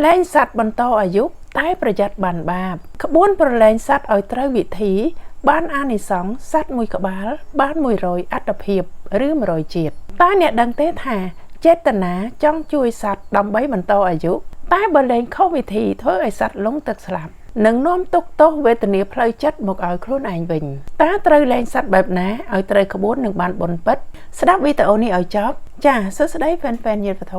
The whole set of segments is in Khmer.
លែងសัตว์បន្តអាយុតែប្រយ័ត្នបានបាបក្បួនប្រឡែងសัตว์ឲ្យត្រូវវិធីបានអានិសង្សសัตว์មួយក្បាលបាន100អត្តភាពឬ100ជាតិតើអ្នកដឹងទេថាចេតនាចង់ជួយសัตว์ដើម្បីបន្តអាយុតែបើលែងខុសវិធីធ្វើឲ្យសัตว์លង់ទឹកស្លាប់នឹងនាំទុក្ខទោសវេទនាផ្លូវចិត្តមកឲ្យខ្លួនឯងវិញតើត្រូវលែងសัตว์បែបណាឲ្យត្រូវក្បួននឹងបានបុណ្យពិតស្ដាប់វីដេអូនេះឲ្យចប់ចាសួស្ដីហ្វេនញាតិពធ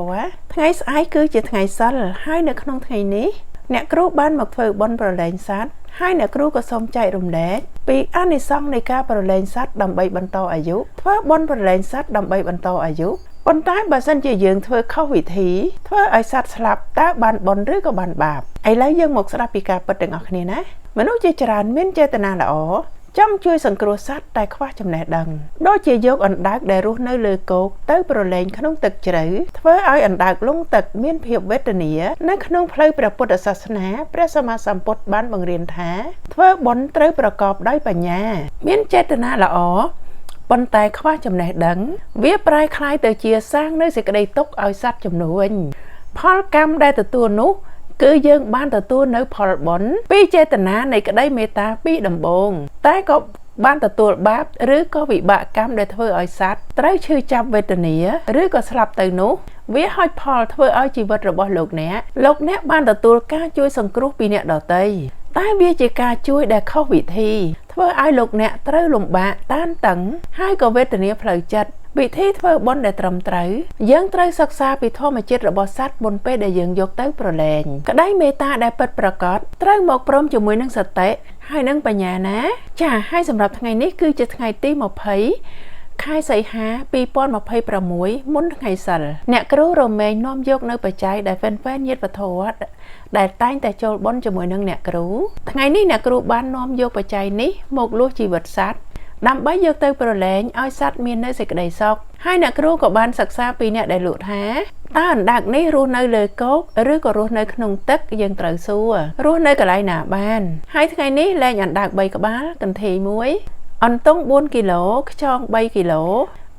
ថ្ងៃស្អែកគឺជាថ្ងៃសិលហើយនៅក្នុងថ្ងៃនេះអ្នកគ្រូបានមកធ្វើបុណ្យប្រឡែងសัตว์ហើយអ្នកគ្រូក៏សូមចែករំលែកពីអានិសង្សនៃការប្រឡែងសัตว์ដើម្បីបន្តអាយុធ្វើបុណ្យប្រឡែងសัตว์ដើម្បីបន្តអាយុប៉ុន្តែបើសិនជាយើងធ្វើខុសវិធីធ្វើឲ្យសัตว์ស្លាប់តើបានបុណ្យឬក៏បានបាបឥឡូវយើងមកស្ដាប់ពីការពិតទាំងអស់គ្នាណាមនុស្សជាច្រើនមានចេតនាល្អចង់ជួយសង្គ្រោះសัตว์តែខ្វះចំណេះដឹងដូចជាយកអណ្ដើកដែលរស់នៅលើគោកទៅប្រឡែងក្នុងទឹកជ្រៅធ្វើឲ្យអណ្ដើកលង់ទឹកមានភាពវេទនានៅក្នុងផ្លូវព្រះពុទ្ធសាសនាព្រះសម្មាសម្ពុទ្ធបានបង្រៀនថាធ្វើបុណ្យត្រូវប្រកបដោយបញ្ញាមានចេតនាល្អប៉ុន្តែខ្វះចំណេះដឹងវាប្រែคล้ายទៅជាសាងនៅសេចក្តីទុក្ខឲ្យសត្វចំនួនផលកម្មដែលទទួលនោះគឺយើងបានទទួលនៅផលបុណ្យពីចេតនានៃក្តីមេត្តាពីដំបូងតែក៏បានទទួលបាបឬក៏វិបាកកម្មដែលធ្វើឲ្យសត្វត្រូវឈឺចាប់វេទនាឬក៏ស្លាប់ទៅនោះវាហុចផលធ្វើឲ្យជីវិតរបស់លោកអ្នកបានទទួលការជួយសង្គ្រោះពីអ្នកដទៃតែវាជាការជួយដែលខុសវិធីធ្វើឲ្យលោកអ្នកត្រូវលំបាកតានតឹងហើយក៏វេទនាផ្លូវចិត្តវិធីធ្វើបុណ្យដែលត្រឹមត្រូវយើងត្រូវសិក្សាពីធម្មជាតិរបស់សត្វមុនពេលដែលយើងយកទៅប្រឡែងក្តីមេត្តាដែលពិតប្រាកដត្រូវមកព្រមជាមួយនឹងសតិហើយនឹងបញ្ញាណាចាហើយសម្រាប់ថ្ងៃនេះគឺជាថ្ងៃទី20ខែសីហា2026មុនថ្ងៃសិលអ្នកគ្រូរមែងនាំយកនៅបច្ច័យដែលហ្វេនញាតិវធដែលតែងតែចូលបុណ្យជាមួយនឹងអ្នកគ្រូថ្ងៃនេះអ្នកគ្រូបាននាំយកបច្ច័យនេះមកលួសជីវិតសត្វដើម្បីយកទៅប្រឡែងឲ្យសត្វមាននៅសេចក្តីសុខហើយអ្នកគ្រូក៏បានសិក្សាពីអ្នកដែលលក់ថាតើអណ្ដើកនេះរស់នៅលើគោកឬក៏រស់នៅក្នុងទឹកយើងត្រូវសួររស់នៅកន្លែងណាបានហើយថ្ងៃនេះលែងអណ្ដើក3ក្បាលកន្ធាយ1អន្ទង់4គីឡូខ្យង3គីឡូ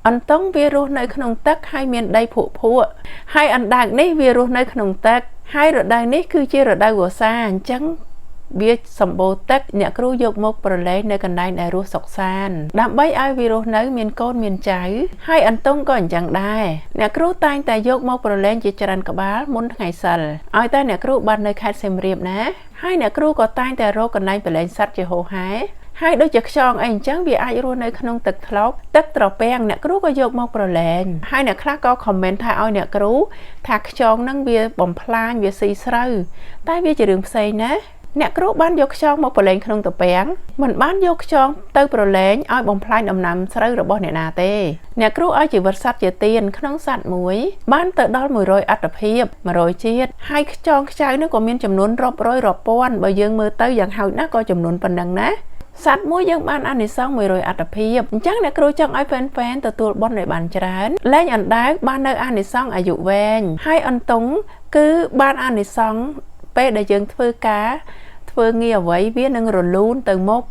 អន្ទង់វារស់នៅក្នុងទឹកហើយមានដីភក់ហើយអណ្ដើកនេះវារស់នៅក្នុងទឹកហើយរដូវនេះគឺជារដូវវស្សាអញ្ចឹងវាសម្បូរទឹកអ្នកគ្រូយកមកប្រឡែងនៅកន្លែងដែលរស់សុខសាន្តដើម្បីឲ្យវារស់នៅមានកូនមានចៅហើយអន្ទង់ក៏អញ្ចឹងដែរអ្នកគ្រូតែងតែយកមកប្រឡែងជាច្រើនក្បាលមុនថ្ងៃសិលឲ្យតែអ្នកគ្រូបាននៅខេត្តសៀមរាបណាហើយអ្នកគ្រូក៏តែងតែរកកន្លែងប្រឡែងសត្វជាហូរហែហើយដូចជាខ្យងអីអញ្ចឹងវាអាចរស់នៅក្នុងទឹកថ្លុកទឹកត្រពាំងអ្នកគ្រូក៏យកមកប្រឡែងហើយអ្នកខ្លះក៏ខមមិនថាឲ្យអ្នកគ្រូថាខ្យងហ្នឹងវាបំផ្លាញវាស៊ីស្រូវតែវាជារឿងផ្សេងណាអ្នកគ្រូបានយកខ្យងមកប្រឡែងក្នុងត្រពាំងមិនបានយកខ្យងទៅប្រឡែងឲ្យបំផ្លាញដំណាំស្រូវរបស់អ្នកណាទេអ្នកគ្រូឲ្យជីវិតសត្វជាទានក្នុងសត្វមួយបានទៅដល់100អត្តភាព100ជាតិហើយខ្យងខ្ចៅនោះក៏មានចំនួនរាប់រយរាប់ពាន់បើយើងមើលទៅយ៉ាងហោចណាស់ក៏ចំនួនប៉ុណ្ណឹងណាសត្វមួយយើងបានអានិសង្ស100អត្តភាពអញ្ចឹងអ្នកគ្រូចង់ឲ្យហ្វេនទទួលបុណ្យឲ្យបានច្រើនលែងអណ្ដើកបាននៅអានិសង្សអាយុវែងហើយអន្ទង់គឺបានអានិសង្សពេលដែលយើងធ្វើងារអ្វីវានឹងរលូនទៅមុខ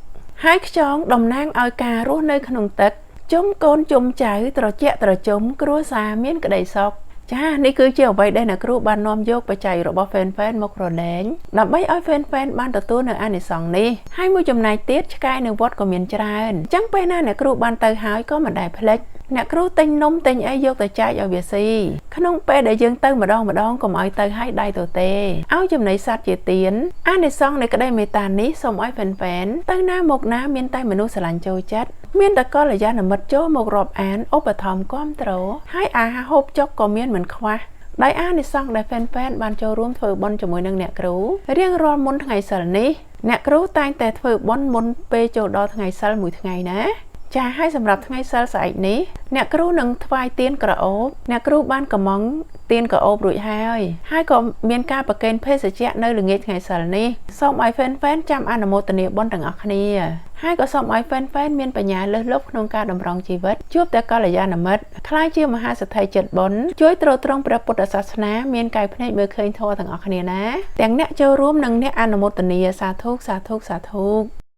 ហើយខ្យងតំណាងឲ្យការរស់នៅក្នុងទឹកជុំកូនជុំចៅត្រជាក់ត្រជុំគ្រួសារមានក្តីសុខចានេះគឺជាអ្វីដែលអ្នកគ្រូបាននាំយកបច្ច័យរបស់ហ្វេនមកប្រឡែងដើម្បីឲ្យហ្វេនបានទទួលនៅអានិសង្សនេះហើយមួយចំណែកទៀតឆ្កែនៅវត្តក៏មានច្រើនអញ្ចឹងពេលណាអ្នកគ្រូបានទៅហើយក៏មិនដែលភ្លេចអ្នកគ្រូទិញនំទិញអីយកទៅចែកឲ្យវាស៊ីក្នុងពេលដែលយើងទៅម្ដងកុំឲ្យទៅឲ្យដៃទៅទេឲ្យចំណីសត្វជាទានអានិសង្សនៃក្តីមេត្តានេះសូមឲ្យហ្វេនទៅណាមកណាមានតែមនុស្សស្រឡាញ់ចូលចិត្តមានតែកល្យាណមិត្តចូលមករាប់អានឧបត្ថម្ភគាំទ្រហើយអាហារហូបចុកក៏មានមិនខ្វះដោយអានិសង្សដែលហ្វេនបានចូលរួមធ្វើបុណ្យជាមួយនឹងអ្នកគ្រូរៀងរាល់មុនថ្ងៃសិលនេះអ្នកគ្រូតែងតែធ្វើបុណ្យមុនពេលចូលដល់ថ្ងៃសិលមួយថ្ងៃណាចាហើយសម្រាប់ថ្ងៃសិលស្អែកនេះអ្នកគ្រូនឹងថ្វាយទៀនក្រអូបអ្នកគ្រូបានកំងទៀនក្រអូបរួចហើយក៏មានការប្រគេនភេសជ្ជៈនៅល្ងាចថ្ងៃសិលនេះសូមឲ្យហ្វេនចាំអនុមោទនាបុណ្យទាំងអស់គ្នាហើយក៏សូមឲ្យហ្វេនមានបញ្ញាលើសលប់ក្នុងការតម្រង់ជីវិតជួបតែកល្យាណមិត្តខ្លាយជាមហាសេដ្ឋីចិត្តបុណ្យជួយទ្រទ្រង់ព្រះពុទ្ធសាសនាមានកាយភ្នែកមើលឃើញធម៌ទាំងអស់គ្នាណាទាំងអ្នកចូលរួមនិងអ្នកអនុមោទនាសាធុ